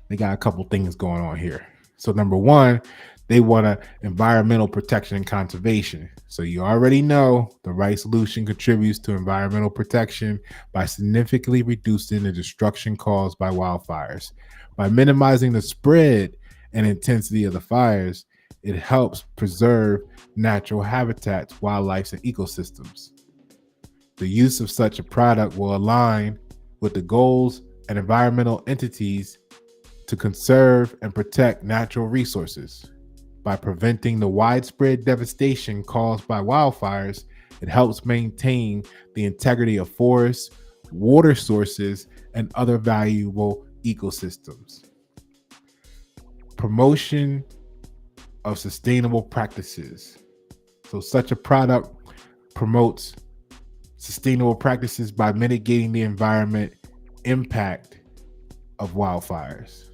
They got a couple things going on here. So number one, they want environmental protection and conservation. So you already know the right solution contributes to environmental protection by significantly reducing the destruction caused by wildfires. By minimizing the spread and intensity of the fires, it helps preserve natural habitats, wildlife, and ecosystems. The use of such a product will align with the goals and environmental entities to conserve and protect natural resources. By preventing the widespread devastation caused by wildfires, it helps maintain the integrity of forests, water sources, and other valuable ecosystems. Promotion of sustainable practices. So such a product promotes sustainable practices by mitigating the environmental impact of wildfires.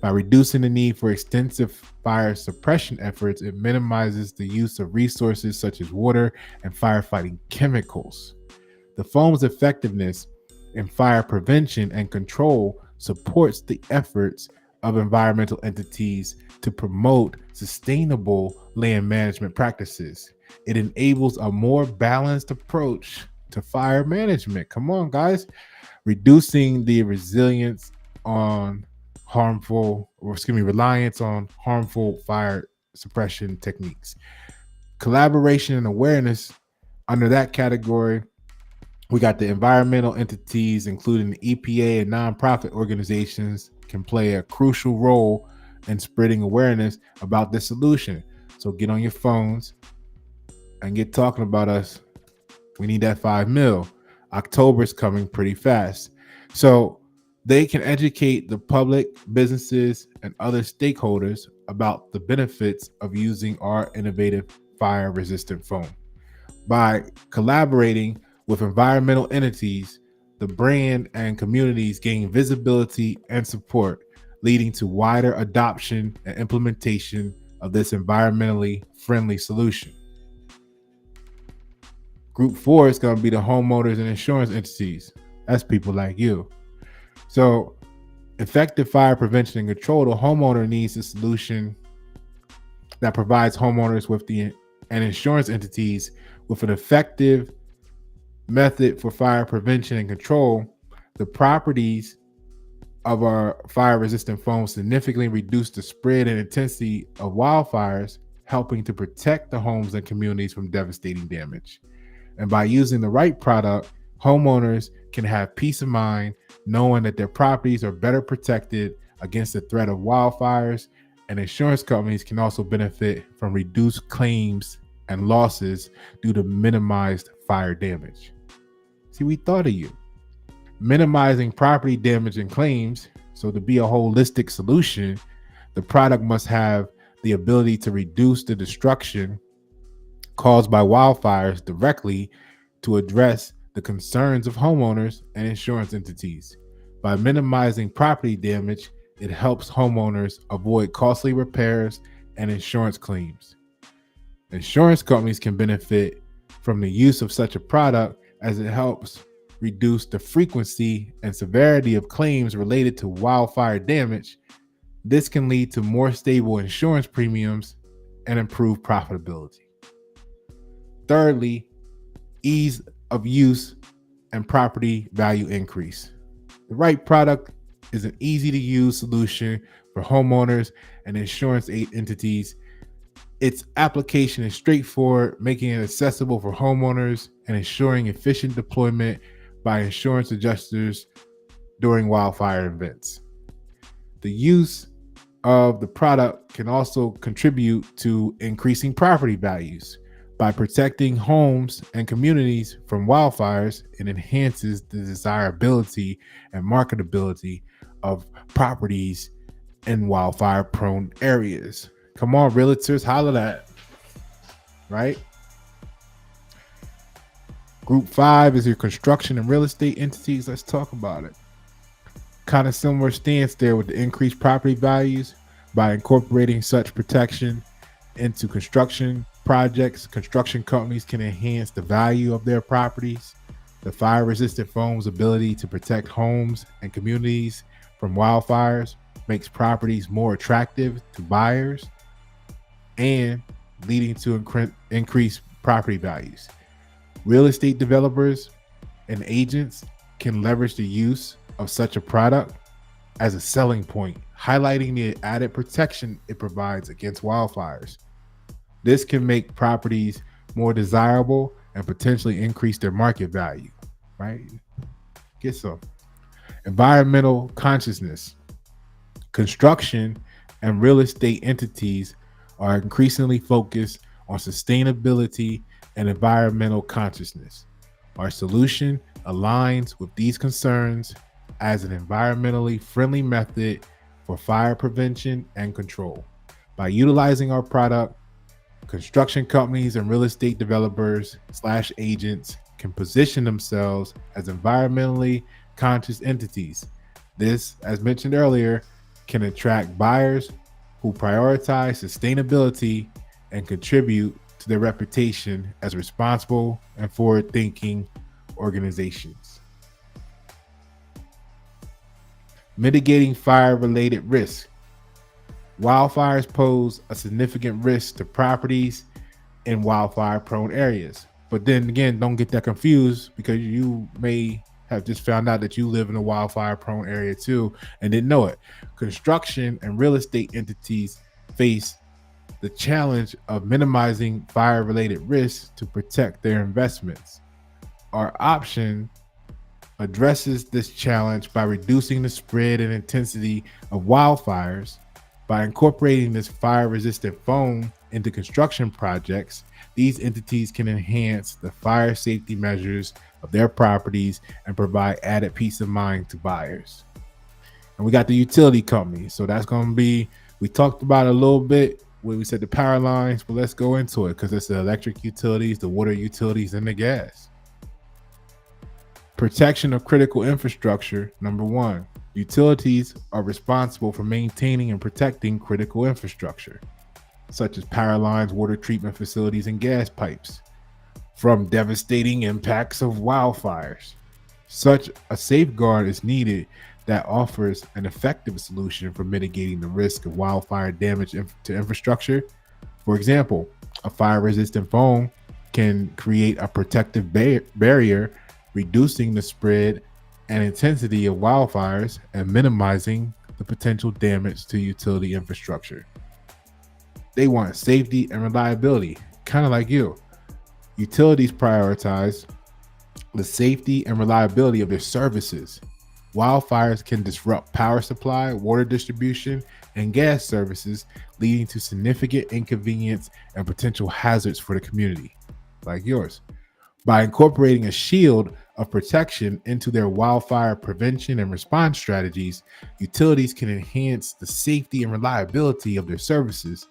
By reducing the need for extensive fire suppression efforts, it minimizes the use of resources such as water and firefighting chemicals. The foam's effectiveness in fire prevention and control supports the efforts of environmental entities to promote sustainable land management practices. It enables a more balanced approach to fire management. Come on, guys. Reducing the reliance on harmful fire suppression techniques. Collaboration and awareness. Under that category, we got the environmental entities, including the EPA and nonprofit organizations, can play a crucial role in spreading awareness about this solution. So get on your phones and get talking about us. We need that 5 mil. October's coming pretty fast. So they can educate the public, businesses, and other stakeholders about the benefits of using our innovative fire resistant foam. By collaborating with environmental entities, the brand and communities gain visibility and support, leading to wider adoption and implementation of this environmentally friendly solution. Group 4 is going to be the homeowners and insurance entities. That's people like you. So, effective fire prevention and control, the homeowner needs a solution that provides homeowners and insurance entities with an effective method for fire prevention and control. The properties of our fire resistant foam significantly reduce the spread and intensity of wildfires, helping to protect the homes and communities from devastating damage. And by using the right product, homeowners can have peace of mind knowing that their properties are better protected against the threat of wildfires, and insurance companies can also benefit from reduced claims and losses due to minimized fire damage. See, we thought of you. Minimizing property damage and claims. So to be a holistic solution, the product must have the ability to reduce the destruction caused by wildfires directly to address the concerns of homeowners and insurance entities. By minimizing property damage, it helps homeowners avoid costly repairs and insurance claims. Insurance companies can benefit from the use of such a product as it helps reduce the frequency and severity of claims related to wildfire damage. This can lead to more stable insurance premiums and improved profitability. Thirdly, ease of use and property value increase. The right product is an easy to use solution for homeowners and insurance entities. Its application is straightforward, making it accessible for homeowners and ensuring efficient deployment by insurance adjusters during wildfire events. The use of the product can also contribute to increasing property values. By protecting homes and communities from wildfires, it enhances the desirability and marketability of properties in wildfire-prone areas. Come on, realtors, holler that, right? Group 5 is your construction and real estate entities. Let's talk about it. Kind of similar stance there with the increased property values. By incorporating such protection into construction projects, construction companies can enhance the value of their properties. The fire-resistant foam's ability to protect homes and communities from wildfires makes properties more attractive to buyers and leading to increased property values. Real estate developers and agents can leverage the use of such a product as a selling point, highlighting the added protection it provides against wildfires. This can make properties more desirable and potentially increase their market value, right? Get some. Environmental consciousness. Construction and real estate entities are increasingly focused on sustainability and environmental consciousness. Our solution aligns with these concerns as an environmentally friendly method for fire prevention and control. By utilizing our product, construction companies and real estate developers / agents can position themselves as environmentally conscious entities. This, as mentioned earlier, can attract buyers who prioritize sustainability and contribute to their reputation as responsible and forward-thinking organizations. Mitigating fire-related risks. Wildfires pose a significant risk to properties in wildfire-prone areas. But then again, don't get that confused, because you may have just found out that you live in a wildfire-prone area too and didn't know it. Construction and real estate entities face the challenge of minimizing fire-related risks to protect their investments. Our option addresses this challenge by reducing the spread and intensity of wildfires. By incorporating this fire-resistant foam into construction projects, these entities can enhance the fire safety measures of their properties and provide added peace of mind to buyers. And we got the utility company. So that's going to be, we talked about it a little bit we said the power lines, well, let's go into it because it's the electric utilities, the water utilities, and the gas. Protection of critical infrastructure. Number one, utilities are responsible for maintaining and protecting critical infrastructure, such as power lines, water treatment facilities, and gas pipes, from devastating impacts of wildfires. Such a safeguard is needed that offers an effective solution for mitigating the risk of wildfire damage to infrastructure. For example, a fire-resistant foam can create a protective barrier, reducing the spread and intensity of wildfires and minimizing the potential damage to utility infrastructure. They want safety and reliability, kind of like you. Utilities prioritize the safety and reliability of their services. Wildfires can disrupt power supply, water distribution, and gas services, leading to significant inconvenience and potential hazards for the community, like yours. By incorporating a shield of protection into their wildfire prevention and response strategies, utilities can enhance the safety and reliability of their services.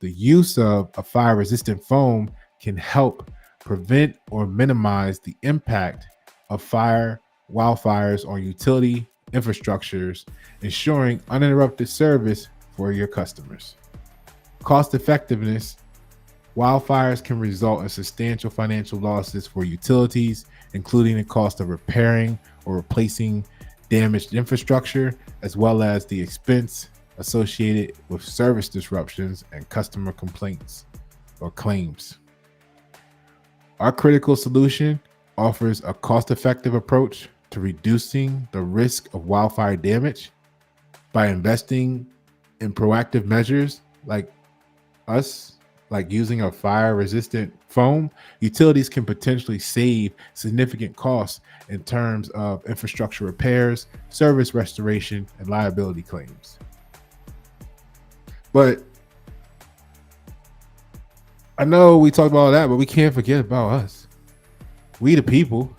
The use of a fire-resistant foam can help prevent or minimize the impact of wildfires on utility infrastructures, ensuring uninterrupted service for your customers. Cost effectiveness. Wildfires can result in substantial financial losses for utilities, including the cost of repairing or replacing damaged infrastructure, as well as the expense associated with service disruptions and customer complaints or claims. Our critical solution offers a cost-effective approach to reducing the risk of wildfire damage. By investing in proactive measures like using a fire-resistant foam, utilities can potentially save significant costs in terms of infrastructure repairs, service restoration, and liability claims. But I know we talked about all that, but we can't forget about us. We the people.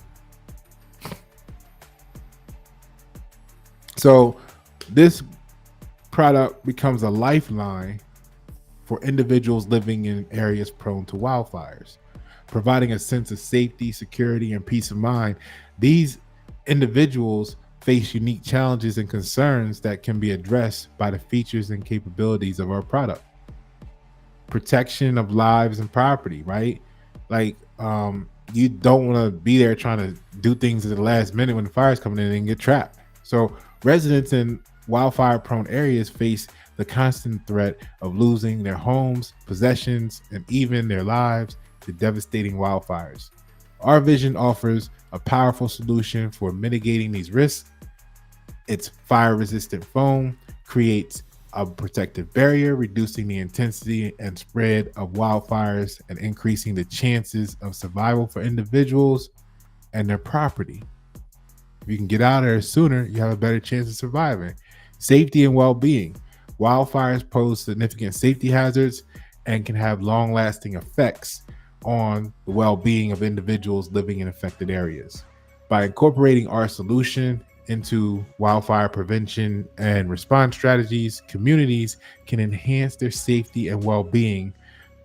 So this product becomes a lifeline for individuals living in areas prone to wildfires, providing a sense of safety, security, and peace of mind. These individuals face unique challenges and concerns that can be addressed by the features and capabilities of our product. Protection of lives and property, right? Like, you don't want to be there trying to do things at the last minute when the fire's coming in and get trapped. So residents in wildfire prone areas face the constant threat of losing their homes, possessions, and even their lives to devastating wildfires. Our vision offers a powerful solution for mitigating these risks. Its fire-resistant foam creates a protective barrier, reducing the intensity and spread of wildfires and increasing the chances of survival for individuals and their property. If you can get out of there sooner, you have a better chance of surviving. Safety and well-being. Wildfires pose significant safety hazards and can have long-lasting effects on the well-being of individuals living in affected areas. By incorporating our solution into wildfire prevention and response strategies, communities can enhance their safety and well-being.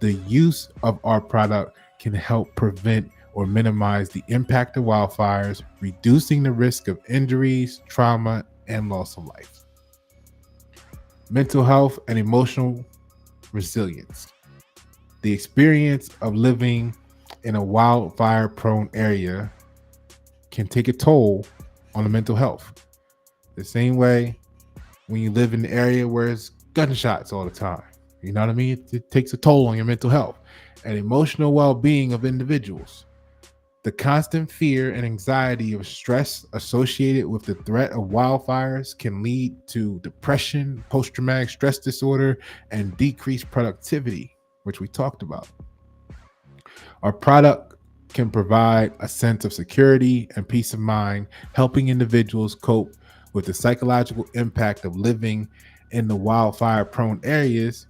The use of our product can help prevent or minimize the impact of wildfires, reducing the risk of injuries, trauma, and loss of life. Mental health and emotional resilience. The experience of living in a wildfire-prone area can take a toll on the mental health. The same way when you live in an area where it's gunshots all the time. You know what I mean? It takes a toll on your mental health and emotional well-being of individuals. The constant fear and anxiety of stress associated with the threat of wildfires can lead to depression, post-traumatic stress disorder, and decreased productivity, which we talked about. Our product can provide a sense of security and peace of mind, helping individuals cope with the psychological impact of living in the wildfire-prone areas.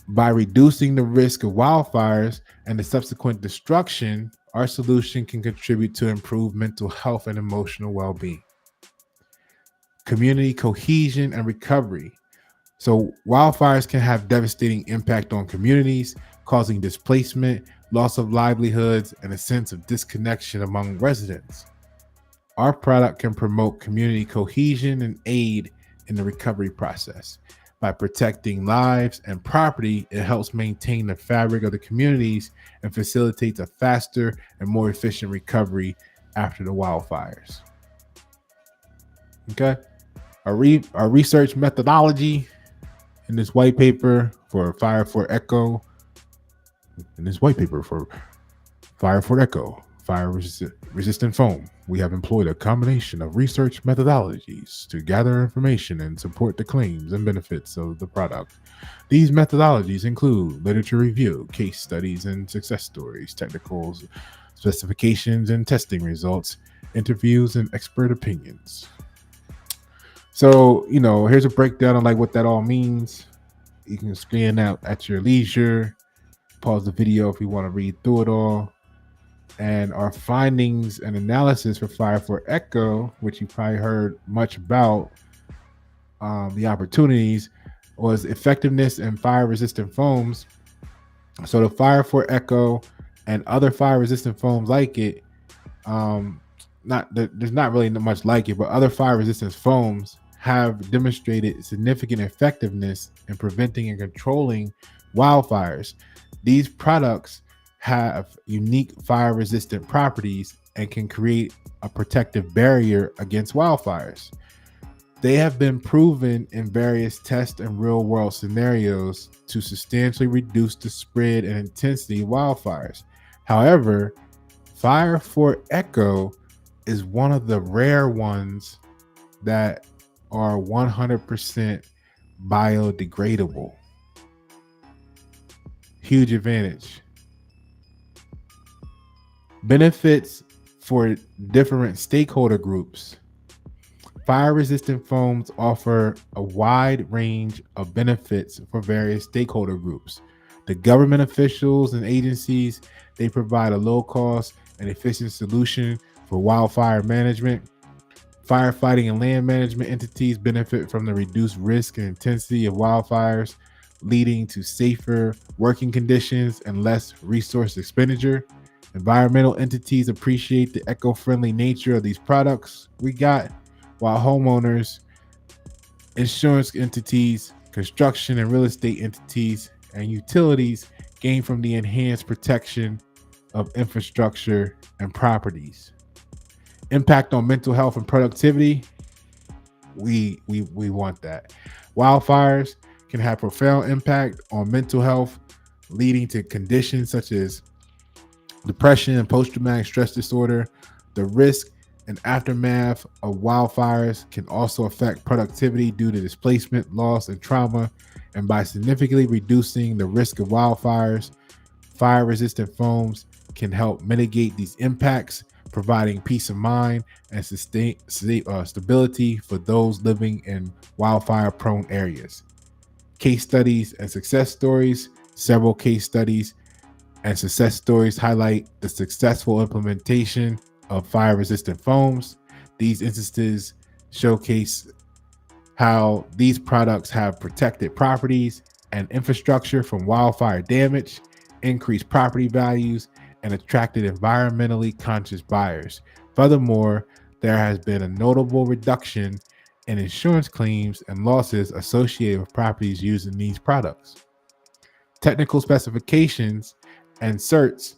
By reducing the risk of wildfires and the subsequent destruction, our solution can contribute to improved mental health and emotional well-being. Community cohesion and recovery. So wildfires can have devastating impact on communities, causing displacement, loss of livelihoods, and a sense of disconnection among residents. Our product can promote community cohesion and aid in the recovery process. By protecting lives and property, it helps maintain the fabric of the communities and facilitates a faster and more efficient recovery after the wildfires. Okay. Our research methodology in this white paper for FireFort Eco, fire resistant foam, we have employed a combination of research methodologies to gather information and support the claims and benefits of the product. These methodologies include literature review, case studies and success stories, technical specifications and testing results, interviews and expert opinions. So, here's a breakdown on like what that all means. You can scan out at your leisure, pause the video if you want to read through it all. And our findings and analysis for FireFort Eco, which you probably heard much about, the opportunities, was effectiveness in fire-resistant foams. So the FireFort Eco and other fire-resistant foams like it, there's not really much like it, but other fire-resistant foams have demonstrated significant effectiveness in preventing and controlling wildfires. These products have unique fire-resistant properties and can create a protective barrier against wildfires. They have been proven in various test and real-world scenarios to substantially reduce the spread and intensity of wildfires. However, FireFort Eco is one of the rare ones that are 100% biodegradable. Huge advantage. Benefits for different stakeholder groups. Fire-resistant foams offer a wide range of benefits for various stakeholder groups. The government officials and agencies, they provide a low-cost and efficient solution for wildfire management. Firefighting and land management entities benefit from the reduced risk and intensity of wildfires, leading to safer working conditions and less resource expenditure. Environmental entities appreciate the eco-friendly nature of these products we got, while homeowners, insurance entities, construction and real estate entities, and utilities gain from the enhanced protection of infrastructure and properties. Impact on mental health and productivity. We want that. Wildfires can have profound impact on mental health, leading to conditions such as depression and post-traumatic stress disorder. The risk and aftermath of wildfires can also affect productivity due to displacement, loss, and trauma. And by significantly reducing the risk of wildfires, fire-resistant foams can help mitigate these impacts, providing peace of mind and stability for those living in wildfire-prone areas. Case studies and success stories. Several case studies and success stories highlight the successful implementation of fire-resistant foams. These instances showcase how these products have protected properties and infrastructure from wildfire damage, increased property values, and attracted environmentally conscious buyers. Furthermore, there has been a notable reduction in insurance claims and losses associated with properties using these products. Technical specifications and certs.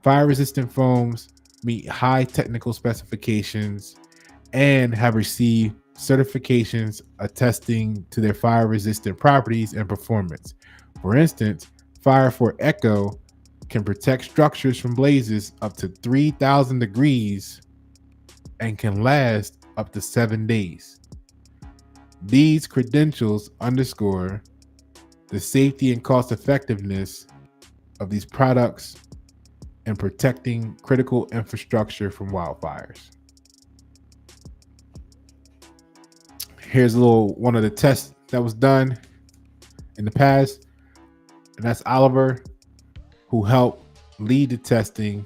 Fire-resistant foams meet high technical specifications and have received certifications attesting to their fire-resistant properties and performance. For instance, FireFort Eco can protect structures from blazes up to 3,000 degrees and can last up to 7 days. These credentials underscore the safety and cost effectiveness of these products in protecting critical infrastructure from wildfires. Here's a little one of the tests that was done in the past, and that's Oliver, who helped lead the testing,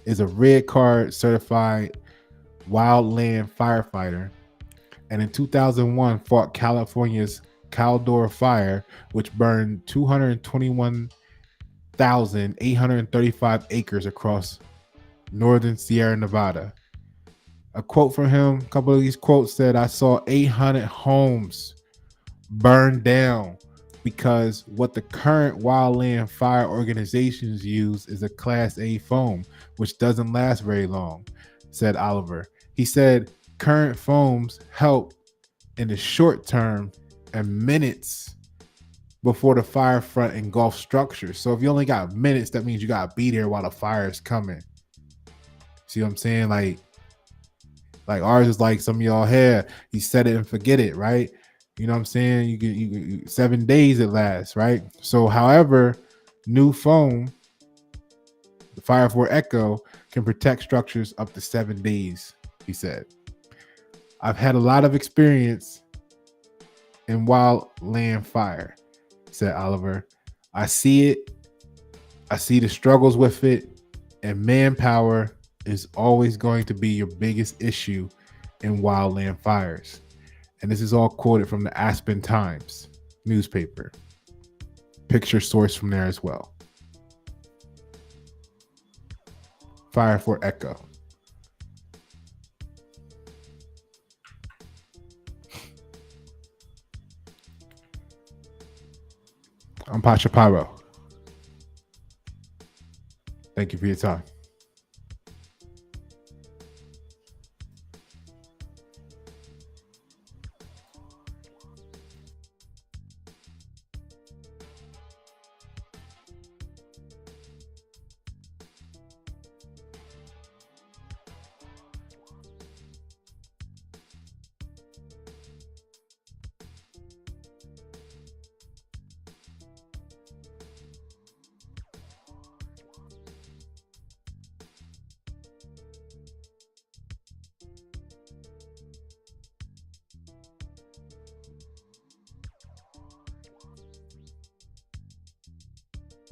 is a red card certified wildland firefighter, and in 2001 fought California's Caldor fire, which burned 221,835 acres across northern Sierra Nevada. A quote from him, a couple of these quotes said, "I saw 800 homes burned down because what the current wildland fire organizations use is a Class A foam, which doesn't last very long," said Oliver. He said current foams help in the short term and minutes before the fire front engulfs structures. So if you only got minutes, that means you got to be there while the fire is coming. See what I'm saying? Like ours is like some of y'all had, you set it and forget it, right? You know what I'm saying? You 7 days it lasts, right? So however, new foam, the FireFort Eco, can protect structures up to 7 days, he said. "I've had a lot of experience in wildland fire," said Oliver. "I see it. I see the struggles with it, and manpower is always going to be your biggest issue in wildland fires." And this is all quoted from the Aspen Times newspaper. Picture source from there as well. FireFort Eco. I'm Pasha Pyro. Thank you for your time.